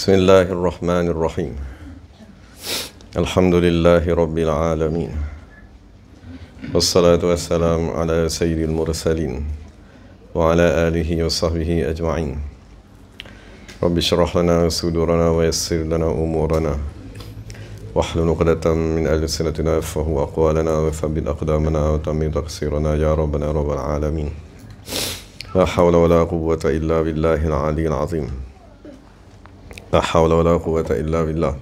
Bismillahirrahmanirrahim. Alhamdulillahi Rabbil Alamin. Wassalatu wassalamu ala sayyidil mursalin wa ala alihi wa sahbihi ajma'in. Rabbi syrah lana sudurana wa yassir lana umurana wahlul 'uqdatam min alsinatina yafqahu aqwalana wa thabbit aqdamana wa tammit taqsirana ya rabbana rabbal alamin. La hawla wa la quwwata illa billahil aliyyil azim. La hawla wa la quwwata illa billah.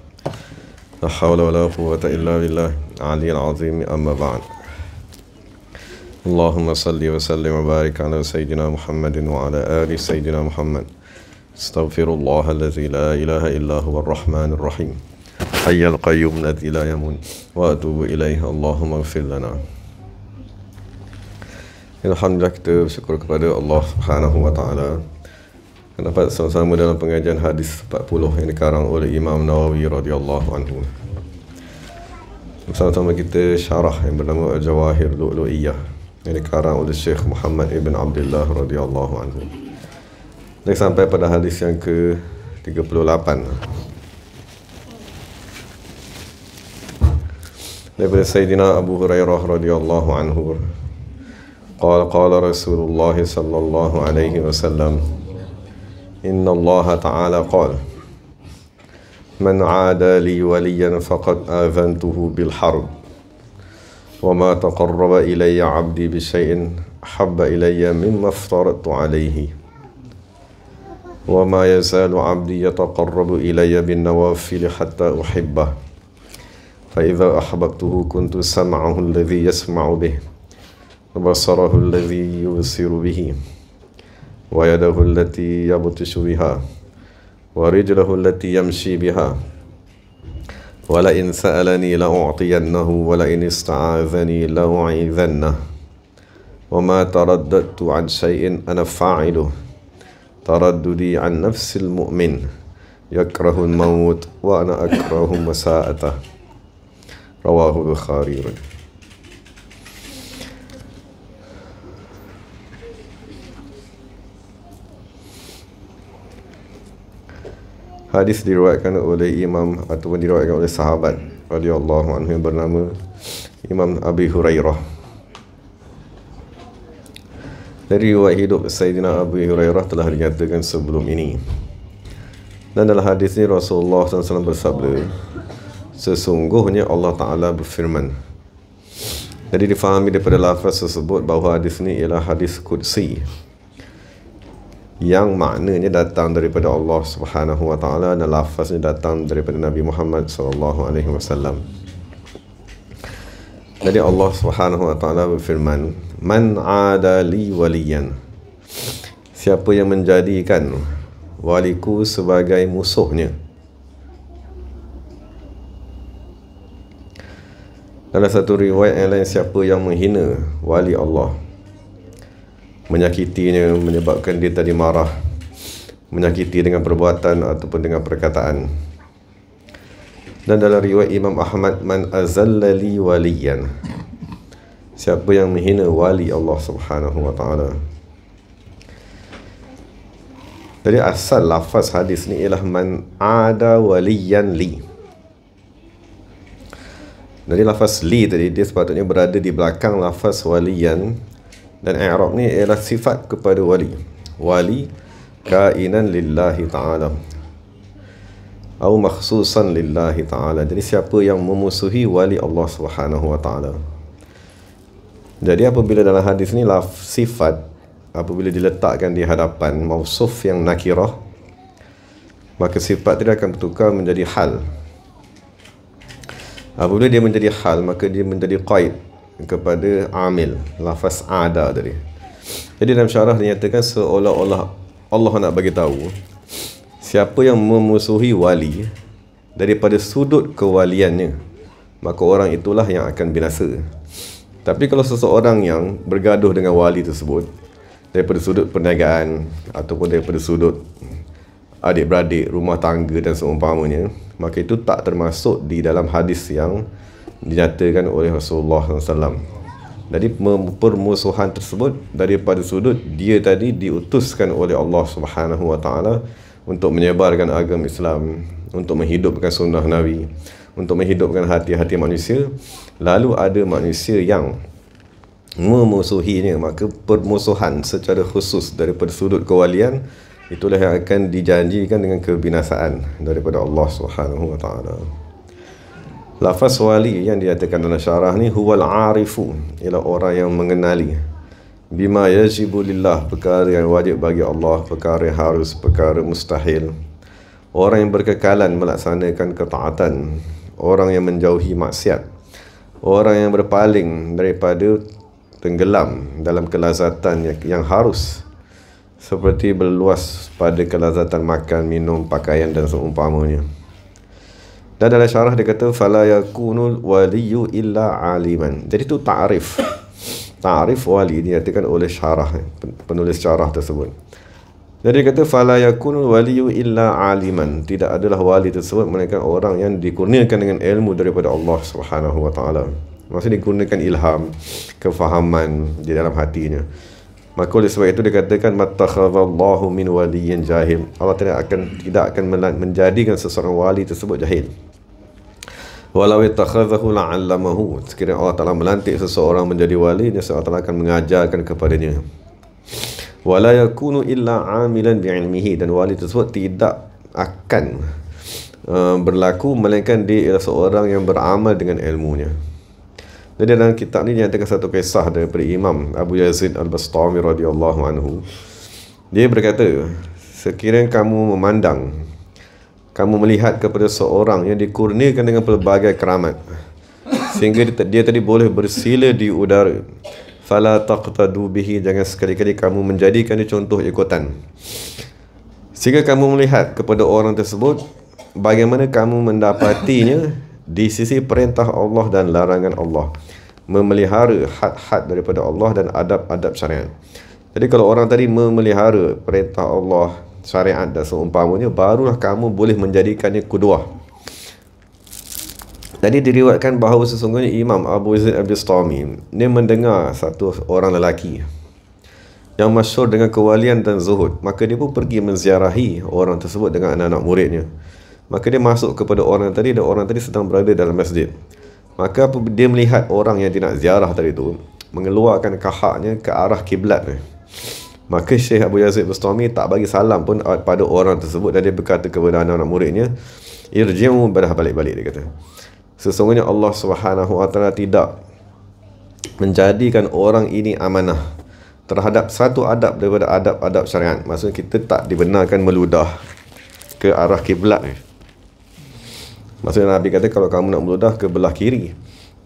La hawla wa la quwwata illa billah aliyyil azim. Amma ba'd. Allahumma salli wa sallim wa barik ala sayyidina Muhammadin wa ala ali sayyidina Muhammad. Astaghfirullah alladzi la ilaha illa huwa ar-rahmanir rahim. Hayyul qayyum alladzi la yamut wa atubu ilaihi. Allahumma ighfir lana. Alhamdulillah, kita bersyukur kepada Allah Subhanahu wa taala. Dapat sama-sama dalam pengajian hadis 40 yang dikarang oleh Imam Nawawi radhiyallahu anhu. Bersama-sama kita syarah yang bernama Jawahir Lu'lu'iyah yang dikarang oleh Syekh Muhammad ibn Abdullah radhiyallahu anhu. Dan sampai pada hadis yang ke-38. Daripada Sayyidina Abu Hurairah radhiyallahu anhu. Qala Rasulullah sallallahu alaihi wasallam, Inna Allah Ta'ala qala, Man 'ada li waliyan faqad adhantuhu bil harb, wa ma taqarraba ilayya 'abdi bi shay'in habba ilayya mimma aftaradtu 'alayhi, wa ma yazalu 'abdi yataqarrabu ilayya bin nawafil hatta uhibbah, fa idza ahbabtuhu kuntu sam'ahu alladhi yasma'u bih, wa basarahu alladhi yusiru bihi, wa yadahu allati yabtishu biha, wa rijlahu allati yamshi biha, wa la in sa'alani la u'tiyannahu, wa la in ista'adhani la u'idhannahu, wa ma taraddadtu 'an shay'in ana fa'iluhu taraddudi 'an nafsil mu'min yakrahu al-maut wa ana akrahu masa'atah. Rawahu Bukhari. Hadis diriwayatkan oleh imam ataupun diriwayatkan oleh sahabat radhiyallahu anhu yang bernama Imam Abi Hurairah. Dari riwayat hidup Sayyidina Abu Hurairah telah dinyatakan sebelum ini. Dan dalam hadis ini Rasulullah SAW bersabda, sesungguhnya Allah Ta'ala berfirman. Jadi difahami daripada lafaz tersebut bahawa hadis ini ialah hadis qudsi, yang maknanya datang daripada Allah Subhanahu wa taala dan lafaznya datang daripada Nabi Muhammad sallallahu alaihi wasallam. Jadi Allah Subhanahu wa taala berfirman, Man 'ada li waliyan, siapa yang menjadikan waliku sebagai musuhnya. Dalam satu riwayat yang lain, siapa yang menghina wali Allah, menyakitinya, menyebabkan dia tadi marah, menyakiti dengan perbuatan ataupun dengan perkataan. Dan dalam riwayat Imam Ahmad, Man azalla li waliyan, siapa yang menghina wali Allah Subhanahu wa taala. Jadi asal lafaz hadis ni ialah Man ada waliyan li. Jadi lafaz li tadi dia sepatutnya berada di belakang lafaz waliyan. Dan i'rab ni ialah sifat kepada wali. Wali kainan lillahi ta'ala, atau makhsusan lillahi ta'ala. Jadi siapa yang memusuhi wali Allah Subhanahu wa ta'ala. Jadi apabila dalam hadis ni sifat apabila diletakkan di hadapan mausuf yang nakirah, maka sifat tidak akan bertukar menjadi hal. Apabila dia menjadi hal, maka dia menjadi qaid kepada amil, lafaz ada tadi. Jadi dalam syarah dinyatakan seolah-olah Allah nak bagi tahu siapa yang memusuhi wali daripada sudut kewaliannya, maka orang itulah yang akan binasa. Tapi kalau seseorang yang bergaduh dengan wali tersebut daripada sudut perniagaan ataupun daripada sudut adik-beradik, rumah tangga dan seumpamanya, maka itu tak termasuk di dalam hadis yang dinyatakan oleh Rasulullah SAW. Jadi permusuhan tersebut daripada sudut dia tadi diutuskan oleh Allah Subhanahu wa taala untuk menyebarkan agama Islam, untuk menghidupkan sunnah Nabi, untuk menghidupkan hati-hati manusia, lalu ada manusia yang memusuhinya, maka permusuhan secara khusus daripada sudut kewalian itulah yang akan dijanjikan dengan kebinasaan daripada Allah Subhanahu wa taala. Lafaz wali yang dinyatakan dalam syarah ni huwal arifu, ialah orang yang mengenali bima yajibu lillah, perkara yang wajib bagi Allah, perkara yang harus, perkara mustahil. Orang yang berkekalan melaksanakan ketaatan, orang yang menjauhi maksiat, orang yang berpaling daripada tenggelam dalam kelazatan yang harus, seperti berluas pada kelazatan makan, minum, pakaian dan seumpamanya. Dan dalam syarah dia kata fala yakunul waliyu illa aliman. Jadi itu ta'rif. Ta'rif wali dinyatakan oleh syarah, penulis syarah tersebut. Jadi dia kata fala yakunul waliyu illa aliman. Tidak adalah wali tersebut melainkan orang yang dikurniakan dengan ilmu daripada Allah Subhanahu wa taala. Maksudnya dikurniakan ilham, kefahaman di dalam hatinya. Maka oleh sebab itu dikatakan mattakhadallahu min waliyyin jahil. Allah tidak akan menjadikan seseorang wali tersebut jahil. Walau ittakhadhahu la'allamahu. Sekiranya Allah Ta'ala melantik seseorang menjadi wali, Allah Ta'ala akan mengajarkan kepadanya. Wala yakunu illa amilan bi'ilmihi. Dan wali tersebut tidak akan berlaku melainkan dia ialah seorang yang beramal dengan ilmunya. Jadi dalam kitab ni dinyatakan satu kisah daripada Imam Abu Yazid Al-Bastami radhiyallahu anhu. Dia berkata, sekiranya kamu memandang, kamu melihat kepada seorang yang dikurniakan dengan pelbagai keramat, sehingga dia tadi boleh bersila di udara, fala taqtadu bihi, jangan sekali-kali kamu menjadikan dia contoh ikutan. Sehingga kamu melihat kepada orang tersebut, bagaimana kamu mendapatinya di sisi perintah Allah dan larangan Allah, memelihara had-had daripada Allah dan adab-adab syariat. Jadi kalau orang tadi memelihara perintah Allah, syariat dan seumpamanya, barulah kamu boleh menjadikannya qudwah. Jadi diriwayatkan bahawa sesungguhnya Imam Abu Yazid Al-Bastami dia mendengar satu orang lelaki yang masyhur dengan kewalian dan zuhud. Maka dia pun pergi menziarahi orang tersebut dengan anak-anak muridnya. Maka dia masuk kepada orang tadi dan orang tadi sedang berada dalam masjid. Maka dia melihat orang yang dia nak ziarah tadi itu mengeluarkan kahaknya ke arah kiblat. Maka Syekh Abu Yazid Bastami tak bagi salam pun pada orang tersebut, dan dia berkata kepada anak-anak muridnya, irji'u, balik-balik, dia kata, sesungguhnya Allah Subhanahu wa taala tidak menjadikan orang ini amanah terhadap satu adab daripada adab-adab syariat. Maksudnya kita tak dibenarkan meludah ke arah kiblat. Maksudnya Nabi kata kalau kamu nak meludah ke belah kiri.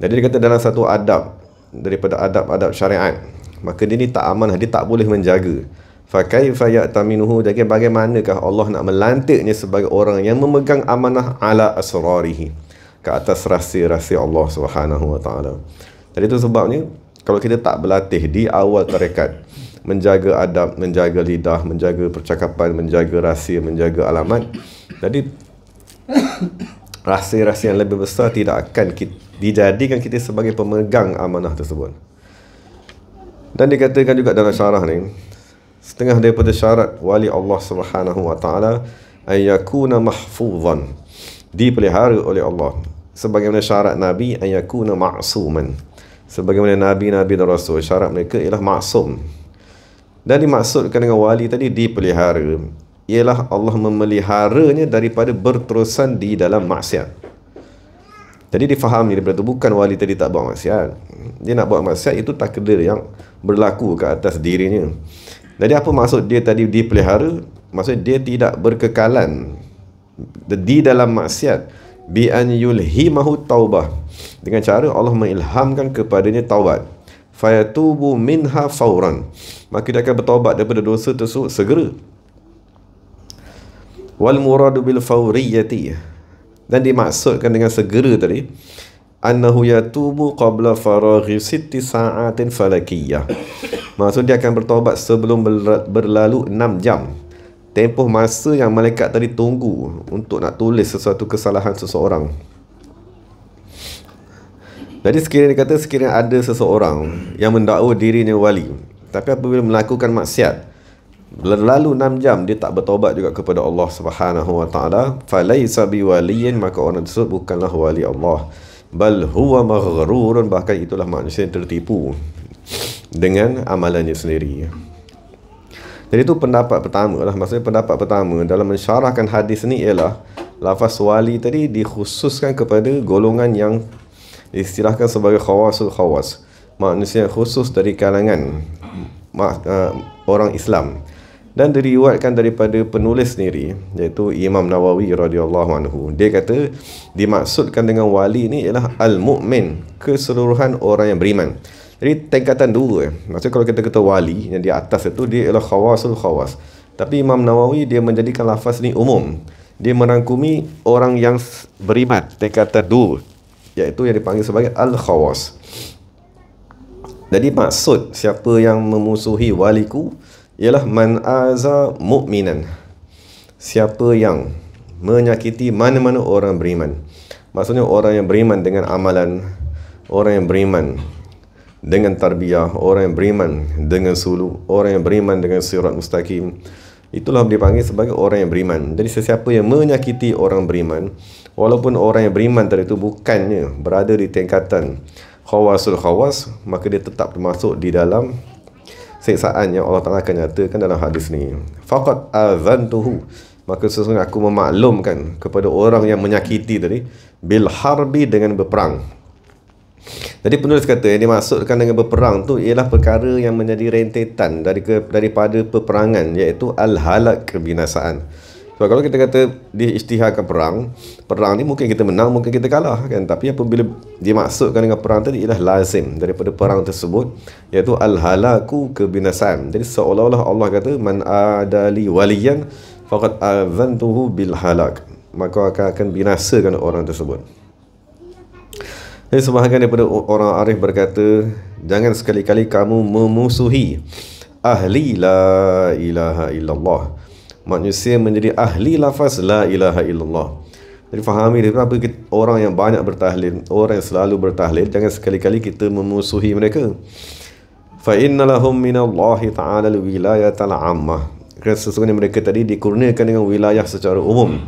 Jadi dia kata dalam satu adab daripada adab-adab syariat, maka dia ni tak amanah, dia tak boleh menjaga. Fa kaifa ya'taminuhu, jadi bagaimanakah Allah nak melantiknya sebagai orang yang memegang amanah ala asrarihi, ke atas rahsia-rahsia Allah Subhanahu wa taala. Jadi itu sebabnya kalau kita tak berlatih di awal tarekat menjaga adab, menjaga lidah, menjaga percakapan, menjaga rahsia, menjaga alamat, jadi rahsia-rahsia yang lebih besar tidak akan dijadikan kita sebagai pemegang amanah tersebut. Dan dikatakan juga dalam syarah ni, setengah daripada syarat wali Allah Subhanahu wa taala ayyakuna mahfuzan, dipelihara oleh Allah. Sebagaimana syarat Nabi ayyakuna ma'suman, sebagaimana Nabi-Nabi dan Rasul, syarat mereka ialah maksum. Dan dimaksudkan dengan wali tadi dipelihara, ialah Allah memeliharanya daripada berterusan di dalam maksiat. Jadi difahami daripada itu, bukan wali tadi tak buat maksiat. Dia nak buat maksiat, itu takdir yang berlaku ke atas dirinya. Jadi apa maksud dia tadi dipelihara? Maksudnya dia tidak berkekalan di dalam maksiat, bi an yulhimahu taubah, dengan cara Allah mengilhamkan kepadanya taubat. Fayatubu minha fauran, maka dia akan bertaubat daripada dosa tersebut segera. Wal muradu bil fauriyati, dan dimaksudkan dengan segera tadi, annahu yatubu qabla faraghi 6 sa'atin falakiyah. Maksud dia akan bertaubat sebelum berlalu 6 jam, tempoh masa yang malaikat tadi tunggu untuk nak tulis sesuatu kesalahan seseorang. Jadi sekiranya ada seseorang yang mendakwa dirinya wali, tapi apabila melakukan maksiat, Berlalu 6 jam dia tak bertaubat juga kepada Allah Subhanahu wa taala, falaisa biwaliyin, maka orang tersebut bukanlah wali Allah. Bal huwa maghrurun, bahkan itulah manusia yang tertipu dengan amalannya sendiri. Jadi itu pendapat pertama lah. Maksudnya pendapat pertama dalam mensyarahkan hadis ni ialah lafaz wali tadi dikhususkan kepada golongan yang istilahkan sebagai khawasul khawas, manusia yang khusus dari kalangan orang Islam. Dan diriwayatkan daripada penulis sendiri, iaitu Imam Nawawi radhiyallahu anhu. Dia kata dimaksudkan dengan wali ni ialah al-mu'min, keseluruhan orang yang beriman. Jadi tingkatan dua. Maksudnya kalau kita kata wali yang di atas itu, dia ialah khawasul khawas. Tapi Imam Nawawi dia menjadikan lafaz ni umum. Dia merangkumi orang yang beriman, tingkatan dua, iaitu yang dipanggil sebagai al-khawas. Jadi maksud siapa yang memusuhi waliku ialah man aza mu'minan, siapa yang menyakiti mana-mana orang beriman. Maksudnya orang yang beriman dengan amalan, orang yang beriman dengan tarbiyah, orang yang beriman dengan suluk, orang yang beriman dengan sirat mustaqim, itulah dipanggil sebagai orang yang beriman. Jadi sesiapa yang menyakiti orang beriman, walaupun orang yang beriman tadi itu bukannya berada di tingkatan khawasul khawas, maka dia tetap termasuk di dalam siksaan yang Allah Ta'ala akan nyatakan dalam hadis ni. Faqad azantuhu, maka sesungguhnya aku memaklumkan kepada orang yang menyakiti tadi, bil harbi, dengan berperang. Jadi penulis kata yang dimaksudkan dengan berperang tu ialah perkara yang menjadi rentetan daripada peperangan, iaitu al-halak, kebinasaan. Sebab kalau kita kata diisytiharkan perang ni mungkin kita menang, mungkin kita kalah kan. Tapi apabila dimaksudkan dengan perang tadi ialah lazim daripada perang tersebut, iaitu al-halaku, kebinasaan. Jadi seolah-olah Allah kata man adali waliyan faqad azantuhu bil halak, maka akan binasakan orang tersebut. Jadi sebahagian daripada orang arif berkata, jangan sekali-kali kamu memusuhi ahli la ilaha illallah, manusia menjadi ahli lafaz la ilaha illallah. Jadi fahami kenapa orang yang banyak bertahlil, orang yang selalu bertahlil, jangan sekali-kali kita memusuhi mereka. Fa inna lahum minallahi ta'ala al-wilayatal 'ammah, kerana sesungguhnya mereka tadi dikurniakan dengan wilayah secara umum.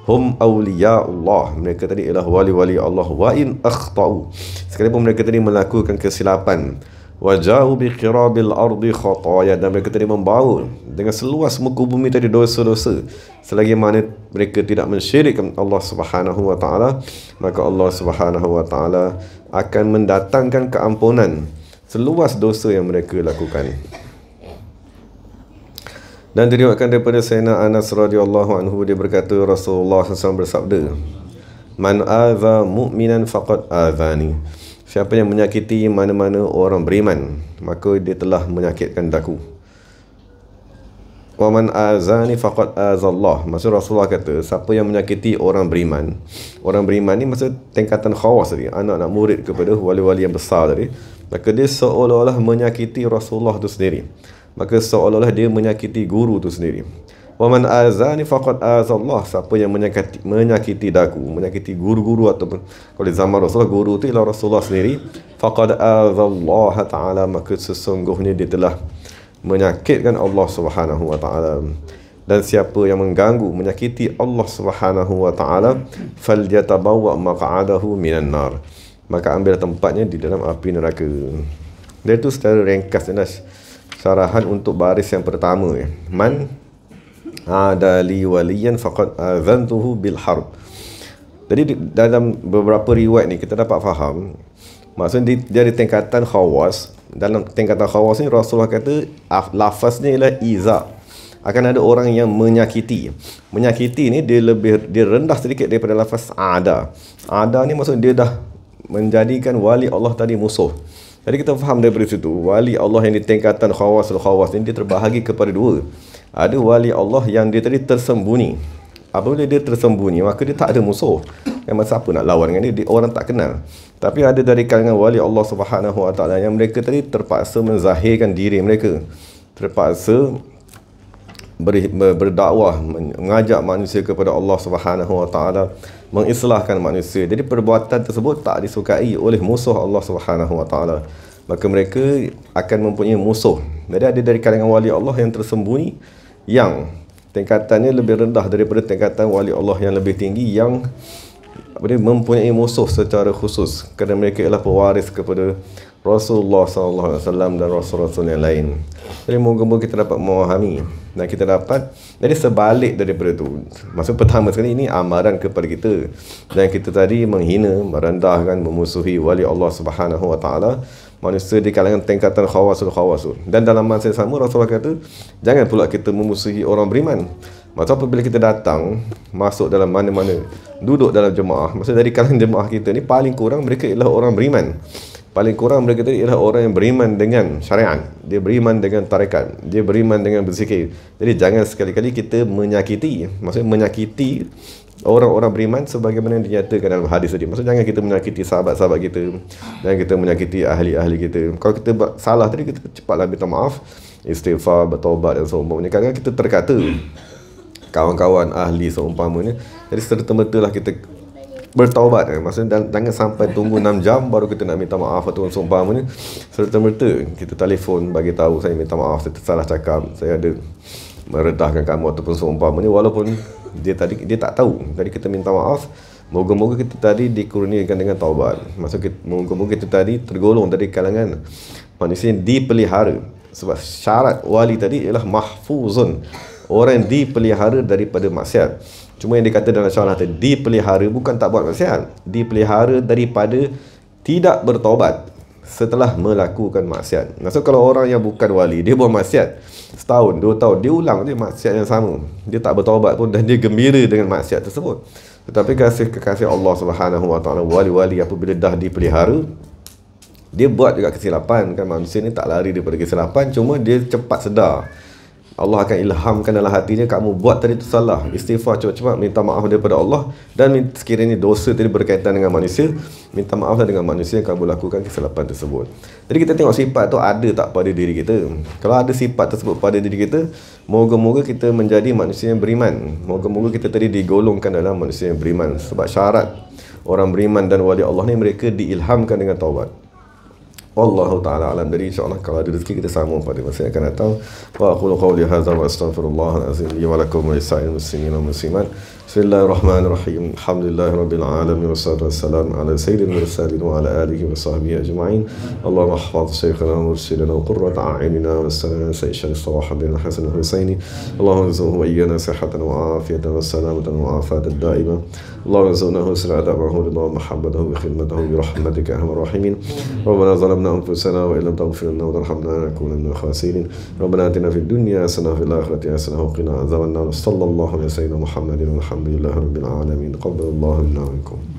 Hum awliya Allah, mereka tadi ialah wali-wali Allah. Wa in akhtau, sekalipun mereka tadi melakukan kesilapan. Waja'u biqirabil ardi khataya, dan mereka tadi membawa dengan seluas muka bumi tadi dosa-dosa, selagi mana mereka tidak mensyirikkan Allah Subhanahu wa taala, maka Allah Subhanahu wa taala akan mendatangkan keampunan seluas dosa yang mereka lakukan. Dan diriwayatkan daripada Sayyidina Anas radhiyallahu anhu, dia berkata Rasulullah SAW bersabda, man adza mu'minan faqad adzani, siapa yang menyakiti mana-mana orang beriman, maka dia telah menyakitkan daku. Wa man azani faqad azallah, maksud Rasulullah kata siapa yang menyakiti orang beriman ni maksud tingkatan khawas tadi, anak-anak murid kepada wali-wali yang besar tadi, maka dia seolah-olah menyakiti Rasulullah itu sendiri, maka seolah-olah dia menyakiti guru itu sendiri. Wa man azani faqad azallah, siapa yang menyakiti daku, menyakiti guru-guru, ataupun kalau di zaman Rasulullah guru itu ialah Rasulullah sendiri, faqad azallah ta'ala, maka sesungguhnya dia telah menyakitkan Allah Subhanahu wa taala. Dan siapa yang mengganggu, menyakiti Allah Subhanahu wa taala, falyatabawwa maq'adahu minan nar, maka ambil tempatnya di dalam api neraka. Dan itu secara ringkas dan syarahan untuk baris yang pertama, man adali waliyan faqad azantuhu bil harb. Jadi dalam beberapa riwayat ni kita dapat faham, maksudnya dia di tingkatan khawas. Dalam tingkatan khawas ni Rasulullah kata lafaznya ialah iza. Akan ada orang yang menyakiti. Menyakiti ni dia rendah sedikit daripada lafaz ada. Ada ni maksudnya dia dah menjadikan wali Allah tadi musuh. Jadi kita faham daripada situ, wali Allah yang di tingkatan khawas ni dia terbahagi kepada dua. Ada wali Allah yang dia tadi tersembunyi. Apabila dia tersembunyi, maka dia tak ada musuh. Masa apa nak lawan dengan dia? Orang tak kenal. Tapi ada dari kalangan wali Allah Subhanahu wa taala yang mereka tadi terpaksa menzahirkan diri mereka, terpaksa berdakwah, mengajak manusia kepada Allah Subhanahu wa taala, mengislahkan manusia. Jadi perbuatan tersebut tak disukai oleh musuh Allah Subhanahu wa taala. maka mereka akan mempunyai musuh. Jadi ada dari kalangan wali Allah yang tersembunyi, yang tingkatannya lebih rendah daripada tingkatan wali Allah yang lebih tinggi, yang mempunyai musuh secara khusus, kerana mereka ialah pewaris kepada Rasulullah SAW dan Rasul-Rasul yang lain. Jadi moga-moga kita dapat memahami dan kita dapat, jadi sebalik daripada itu. Maksud pertama sekali, ini amaran kepada kita, dan kita tadi menghina, merendahkan, memusuhi wali Allah Subhanahu Wa Taala, manusia di kalangan tingkatan khawasul. Dan dalam masa yang sama Rasulullah kata, jangan pula kita memusuhi orang beriman. Maksud apabila kita datang, masuk dalam mana-mana, duduk dalam jemaah, maksud dari kalangan jemaah kita ni, paling kurang mereka ialah orang beriman. Paling kurang mereka itu ialah orang yang beriman dengan syariat, dia beriman dengan tarekat, dia beriman dengan berzikir. Jadi jangan sekali-kali kita menyakiti, maksudnya menyakiti orang-orang beriman sebagaimana yang dinyatakan dalam hadis tadi. Maksudnya jangan kita menyakiti sahabat-sahabat kita, jangan kita menyakiti ahli-ahli kita. Kalau kita salah tadi, kita cepatlah minta maaf, istighfar, bertaubat dan seumpamanya. Kadang-kadang kita terkata kawan-kawan ahli seumpamanya, jadi serta-merta lah kita bertaubat. Maksudnya jangan sampai tunggu 6 jam baru kita nak minta maaf atau seumpamanya. Serta-merta kita telefon bagi tahu, saya minta maaf, saya salah cakap, saya ada merendahkan kamu ataupun seumpamanya, walaupun dia tak tahu. Tadi kita minta maaf, moga-moga kita tadi dikurniakan dengan taubat. Maksud moga-moga kita tadi tergolong dari kalangan manusia yang dipelihara. Sebab syarat wali tadi ialah mahfuzun, orang yang dipelihara daripada maksiat. Cuma yang dikata dalam syarah tadi, dipelihara bukan tak buat maksiat, dipelihara daripada tidak bertaubat setelah melakukan maksiat. Maksud kalau orang yang bukan wali, dia buat maksiat setahun, 2 tahun, dia ulang je maksiat yang sama, dia tak bertaubat pun, dan dia gembira dengan maksiat tersebut. Tetapi kekasih Allah Subhanahu Wa Taala, wali-wali apabila dah dipelihara, dia buat juga kesilapan. Kan manusia ni tak lari daripada kesilapan, cuma dia cepat sedar. Allah akan ilhamkan dalam hatinya, kamu buat tadi itu salah, istighfar cepat-cepat, minta maaf daripada Allah. Dan sekiranya dosa tadi berkaitan dengan manusia, minta maaflah dengan manusia yang kamu lakukan kesilapan tersebut. Jadi kita tengok sifat tu ada tak pada diri kita. Kalau ada sifat tersebut pada diri kita, moga-moga kita menjadi manusia yang beriman. Moga-moga kita tadi digolongkan dalam manusia yang beriman. Sebab syarat orang beriman dan wali Allah ni, mereka diilhamkan dengan taubat. Wallahu ta'ala alam. Jadi insyaAllah kalau ada rezeki kita sambung pada masa yang akan datang. Wa aqulu qawli hadza wa astaghfirullahal azim li wa lakum wa lisa'il muslimin wal muslimat. Bismillahirrahmanirrahim. Alhamdulillahirabbil alamin wassalatu wassalamu ala sayyidil mursalin wa ala alihi wa sahbihi ajma'in. Allahumma ihfaz shaykhana wa mursidana wa qurrata a'yunina wa salana sayyidina Sawahuddin Hasan al-Husaini. Allahumma rizqhu wa iyyana sihhatan wa afiyatan wa salamatan wa afatan da'ima. Allahumma rizqna husna adaba'ahu wa mahabbatahu wa khidmatahu bi rahmatika ya arhamar rahimin. Rabbana zalamna أنفسنا وإن لم تغفر لنا وترحمنا لنكون من الخاسرين ربنا آتنا في الدنيا حسنة وفي الآخرة حسنة وقنا عذاب النار صلى الله عليه وسلم محمد والحمد لله رب العالمين قبل الله منا ومنكم.